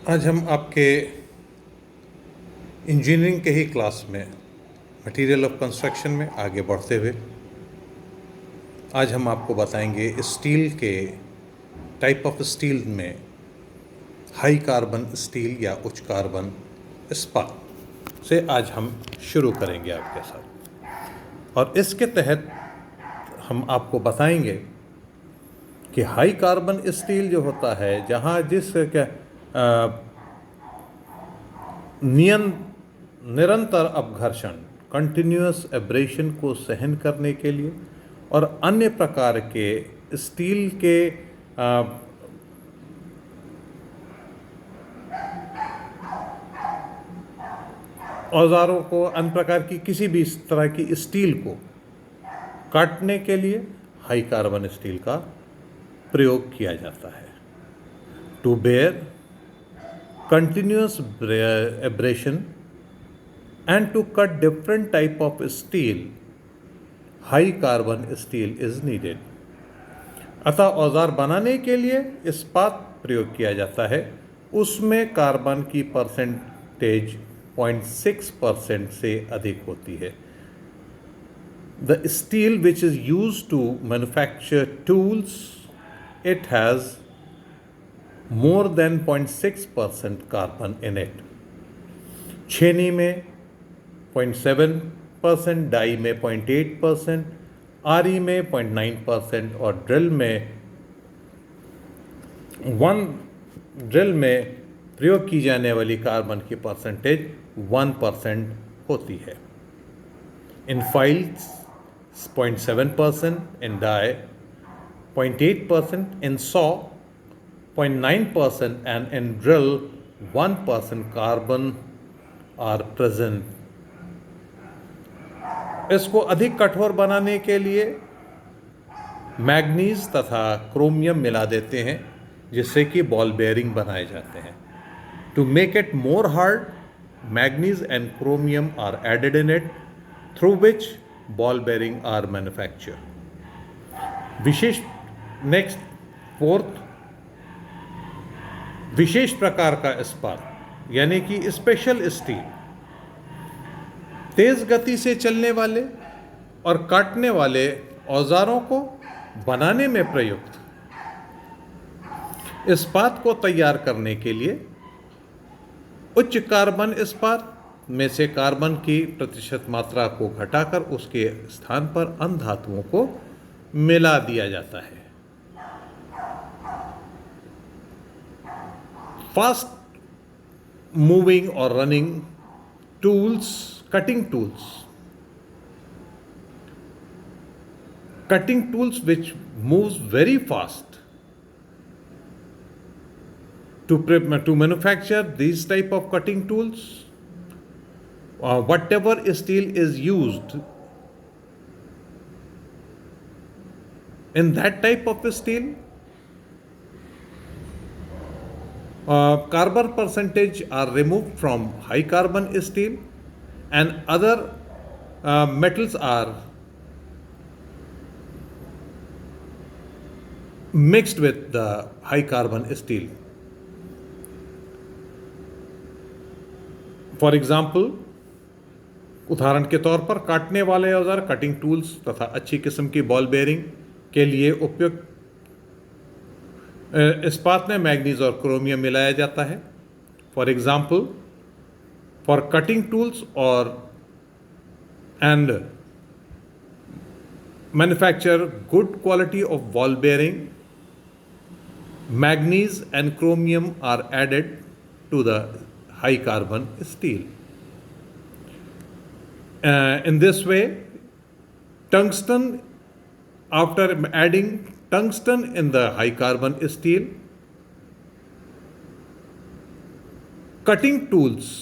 आज हम आपके इंजीनियरिंग के ही क्लास में मटेरियल ऑफ कंस्ट्रक्शन में आगे बढ़ते हुए आज हम आपको बताएंगे स्टील के टाइप ऑफ स्टील में हाई कार्बन स्टील या उच्च कार्बन इस्पात से आज हम शुरू करेंगे आपके साथ। और इसके तहत हम आपको बताएंगे कि हाई कार्बन स्टील जो होता है, जहाँ जिस क्या निरंतर अपघर्षण कंटिन्यूअस एब्रेशन को सहन करने के लिए और अन्य प्रकार के स्टील के औजारों को, अन्य प्रकार की किसी भी इस तरह की स्टील को काटने के लिए हाई कार्बन स्टील का प्रयोग किया जाता है। To bear continuous abrasion and to cut different type of steel, high carbon steel is needed। अतः औजार बनाने के लिए इस्पात प्रयोग किया जाता है, उसमें कार्बन की परसेंटेज 0.6% से अधिक होती है। The steel which is used to manufacture tools, it has more than 0.6% carbon in it. छेनी में 0.7%, डाई में 0.8%, आरी में 0.9% और ड्रिल में प्रयोग की जाने वाली कार्बन की परसेंटेज 1% होती है। In files 0.7%, in die 0.8%, in saw 0.9% and in drill 1% carbon are present। इसको अधिक कठोर बनाने के लिए मैग्नीज तथा क्रोमियम मिला देते हैं, जिससे कि बॉल बेयरिंग बनाए जाते हैं। To make it more hard, manganese and chromium are added in it, through which ball bearing are manufacture. विशेष प्रकार का इस्पात यानी कि स्पेशल स्टील तेज गति से चलने वाले और काटने वाले औजारों को बनाने में प्रयुक्त इस्पात को तैयार करने के लिए उच्च कार्बन इस्पात में से कार्बन की प्रतिशत मात्रा को घटाकर उसके स्थान पर अन्य धातुओं को मिला दिया जाता है। फास्ट मूविंग और running tools, cutting tools which moves very fast to manufacture these type of cutting tools, whatever steel is used in that type of steel, carbon percentage are removed from high carbon steel and other metals are mixed with the high carbon steel। For example, उदाहरण के तौर पर काटने वाले औजार cutting tools तथा अच्छी किस्म की बॉल बेयरिंग के लिए उपयुक्त इस्पात में मैग्नीज और क्रोमियम मिलाया जाता है। For example, for cutting tools और and manufacture good quality of ball bearing, manganese and chromium are added to the high carbon steel। In this way, tungsten, after adding tungsten in the high carbon steel, cutting tools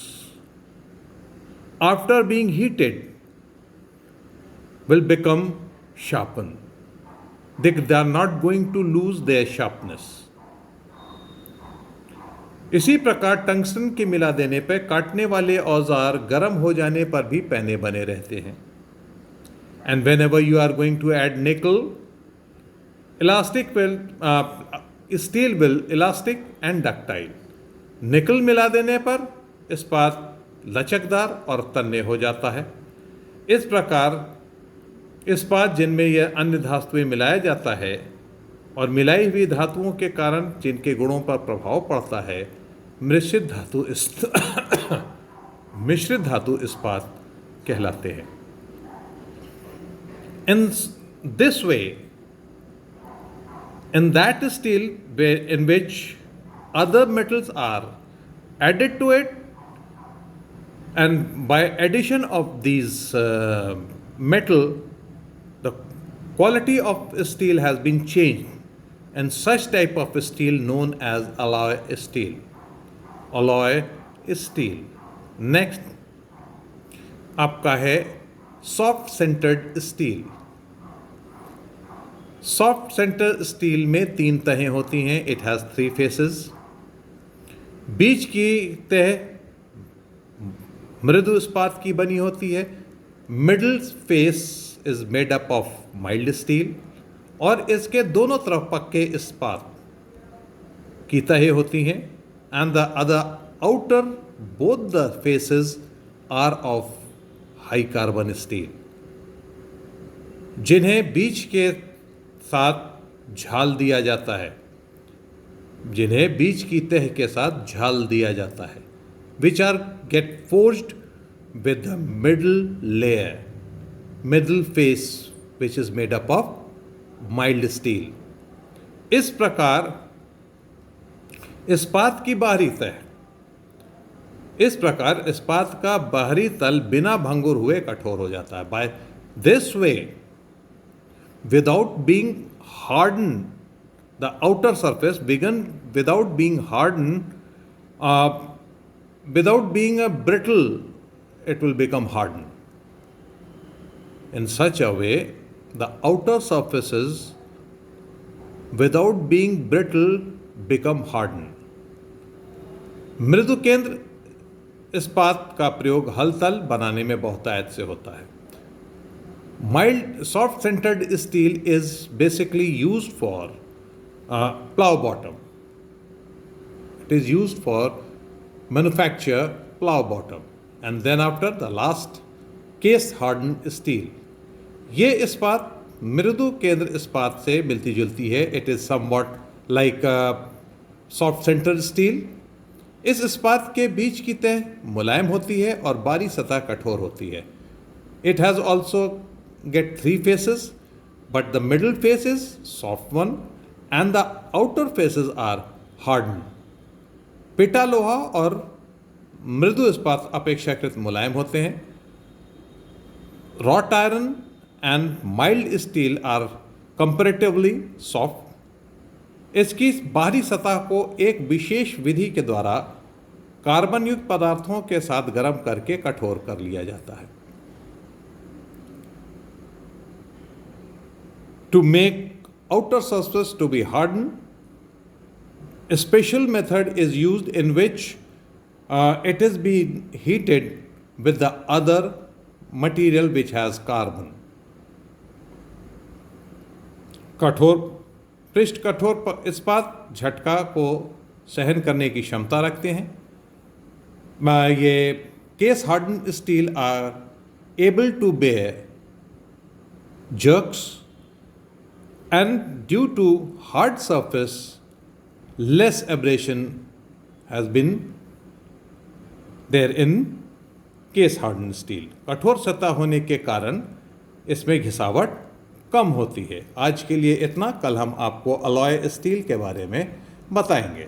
after being heated will become sharpened. They are not going to lose their sharpness। इसी प्रकार tungsten के मिला देने पर काटने वाले औजार गर्म हो जाने पर भी पैने बने रहते हैं। And whenever you are going to add nickel, elastic will steel will elastic and ductile. Nickel मिला देने पर इस्पात लचकदार और तन्य हो जाता है। इस प्रकार इस्पात जिनमें यह अन्य धातुएं मिलाया जाता है और मिलाई हुई धातुओं के कारण जिनके गुणों पर प्रभाव पड़ता है, मिश्रित धातु इस्पात कहलाते हैं। In this way, in that steel in which other metals are added to it, and by addition of these metal, the quality of steel has been changed, and such type of steel known as alloy steel. Alloy steel. Next, आपका है soft centred steel. Soft centred steel में 3 तहें होती हैं। It has 3 faces. बीच की तह मृदु इस्पात की बनी होती है। Middle face is made up of mild steel, और इसके दोनों तरफ पक्के इस्पात की तहें होती हैं। And the other outer both the faces are of high carbon steel, जिन्हें बीच के साथ झाल दिया जाता है, जिन्हें बीच की तह के साथ झाल दिया जाता है, which are get forced with the middle layer, middle face which is made up of mild steel. इस प्रकार इस्पात की बाहरी तह, इस प्रकार इस्पात का बाहरी तल बिना भंगुर हुए कठोर हो जाता है। By this way, without being harden, the outer surface began without being harden, without being a brittle, it will become hardened. In such a way, the outer surfaces, without being brittle, become hardened. मृदु केंद्र इस्पात का प्रयोग हल तल बनाने में बहुतायत से होता है। Mild soft centred steel is basically used for plow bottom. It is used for manufacture plow bottom. And then after the last case hardened steel. ये इस्पात मृदु केंद्र इस्पात से मिलती जुलती है। It is somewhat like soft centred steel. इस इस्पात के बीच की तह मुलायम होती है और बाहरी सतह कठोर होती है। It has also get 3 faces, but the middle face is soft one and the outer faces are harden. पिटा लोहा और मृदु इस्पात अपेक्षाकृत मुलायम होते हैं। Wrought iron and mild steel are comparatively soft. इसकी बाहरी सतह को एक विशेष विधि के द्वारा कार्बन युक्त पदार्थों के साथ गर्म करके कठोर कर लिया जाता है। To make outer surface to be hardened, a special method is used in which it is being heated with the other material which has carbon. कठोर पृष्ठ कठोर इस्पात झटका को सहन करने की क्षमता रखते हैं। ये case harden steel are able to bear jerks, and due to hard surface, less abrasion has been there in case hardened steel. कठोर सतह होने के कारण इसमें घिसावट कम होती है। आज के लिए इतना। कल हम आपको अलॉय स्टील के बारे में बताएंगे।